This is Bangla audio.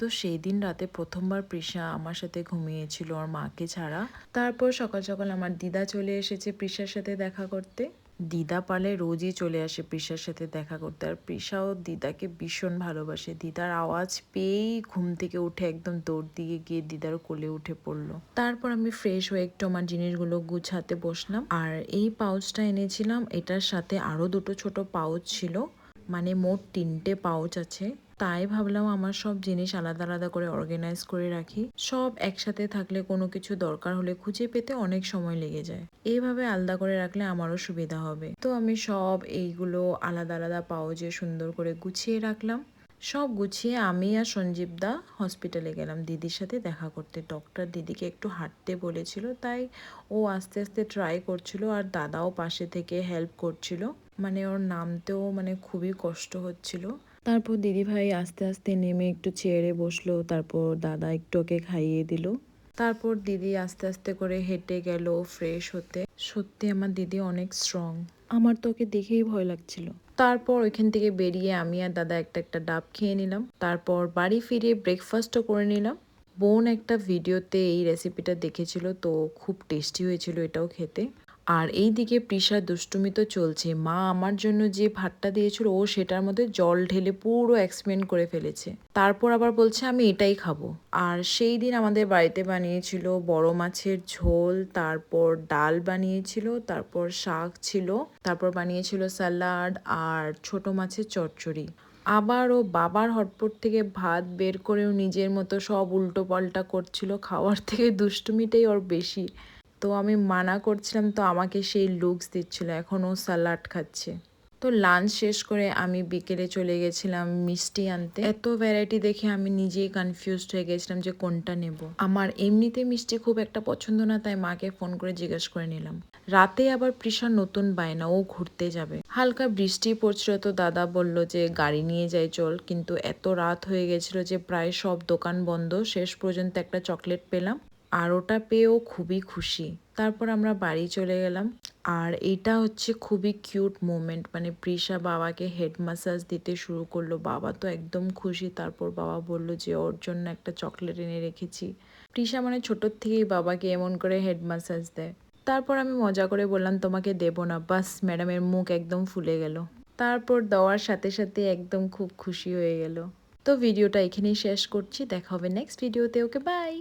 তো সেই দিন রাতে প্রথমবার প্রিশা আমার সাথে ঘুমিয়েছিল ওর মাকে ছাড়া। তারপর সকাল সকাল আমার দিদা চলে এসেছে প্রিশার সাথে দেখা করতে। দিদা পারলে রোজই চলে আসে প্রিশার সাথে দেখা করতে, আর প্রিশাও দিদাকে ভীষণ ভালোবাসে। দিদার আওয়াজ পেয়েই ঘুম থেকে উঠে একদম দৌড় দিয়ে গিয়ে দিদার কোলে উঠে পড়লো। তারপর আমি ফ্রেশ হয়ে একটু আমার জিনিসগুলো গুছাতে বসলাম। আর এই পাউচটা এনেছিলাম, এটার সাথে আরো দুটো ছোট পাউচ ছিল, মানে মোট 3টে পাউচ আছে। তাই ভাবলাম আমার সব জিনিস আলাদা আলাদা করে অর্গানাইজ করে রাখি, সব একসাথে থাকলে কোনো কিছু দরকার হলে খুঁজে পেতে অনেক সময় লেগে যায়। এইভাবে আলাদা করে রাখলে আমারও সুবিধা হবে। তো আমি সব এইগুলো আলাদা আলাদা পাউচে সুন্দর করে গুছিয়ে রাখলাম। সব গুছিয়ে আমি আর সঞ্জীব দা হসপিটালে গেলাম দিদির সাথে দেখা করতে। ডক্টর দিদিকে একটু হাঁটতে বলেছিল, তাই ও আস্তে আস্তে ট্রাই করছিল, আর দাদাও পাশে থেকে হেল্প করছিল। মানে ওর নামতেও মানে খুবই কষ্ট হচ্ছিল। তারপর দিদিভাই আস্তে আস্তে নেমে একটু চেয়ারে বসলো, তারপর দাদা একটু ওকে খাইয়ে দিল। তারপর দিদি আস্তে আস্তে করে হেঁটে গেল ফ্রেশ হতে। সত্যি আমার দিদি অনেক স্ট্রং, আমার তো ওকে দেখেই ভয় লাগছিল। তারপর ওইখান থেকে বেরিয়ে আমি আর দাদা একটা একটা ডাব খেয়ে নিলাম। তারপর বাড়ি ফিরে ব্রেকফাস্টও করে নিলাম। বোন একটা ভিডিওতে এই রেসিপিটা দেখেছিল, তো খুব টেস্টি হয়েছিল এটাও খেতে। আর এই দিকে প্রিশার দুষ্টুমি তো চলছে। মা আমার জন্য যে ভাতটা দিয়েছিল ও সেটার মধ্যে জল ঢেলে পুরো এক্সপেন্ড করে ফেলেছে। তারপর আবার বলছে আমি এটাই খাবো। আর সেই দিন আমাদের বাড়িতে বানিয়েছিল বড় মাছের ঝোল, তারপর ডাল বানিয়েছিল, তারপর শাক ছিল, তারপর বানিয়েছিল স্যালাড আর ছোট মাছের চচ্চড়ি। আবার ও বাবার হটপট থেকে ভাত বের করেও নিজের মতো সব উল্টো পাল্টা করছিল। খাওয়ার থেকে দুষ্টুমিটাই ওর বেশি। তো আমি মানা করছিলাম, তো আমাকে সেই লুকস দিচ্ছিল। এখন ও স্যালাড খাচ্ছে। তো লাঞ্চ শেষ করে আমি বিকেলে চলে গেছিলাম মিষ্টি আনতে। এত ভ্যারাইটি দেখে আমি নিজেই কনফিউজড হয়ে গেছিলাম যে কোনটা নেব। আমার এমনিতে মিষ্টি খুব একটা পছন্দ না, তাই মাকে ফোন করে জিজ্ঞেস করে নিলাম। রাতে আবার প্রিশার নতুন বায়না, ও ঘুরতে যাবে। হালকা বৃষ্টি পড়ছিল, তো দাদা বলল যে গাড়ি নিয়ে যাই চল, কিন্তু এত রাত হয়ে গেছিল যে প্রায় সব দোকান বন্ধ। শেষ পর্যন্ত একটা চকলেট পেলাম, আর ওটা পেয়েও খুবই খুশি। তারপর আমরা বাড়ি চলে গেলাম। আর এইটা হচ্ছে খুবই কিউট মোমেন্ট, মানে প্রিশা বাবাকে হেড ম্যাসাজ দিতে শুরু করলো। বাবা তো একদম খুশি। তারপর বাবা বলল যে ওর জন্য একটা চকলেট এনে রেখেছি। প্রিশা মানে ছোটোর থেকেই বাবাকে এমন করে হেড ম্যাসাজ দেয়। তারপর আমি মজা করে বললাম তোমাকে দেবো না, বাস ম্যাডামের মুখ একদম ফুলে গেল। তারপর দেওয়ার সাথে সাথে একদম খুব খুশি হয়ে গেল। তো ভিডিওটা এখানেই শেষ করছি, দেখা হবে নেক্সট ভিডিওতে। Okay bye.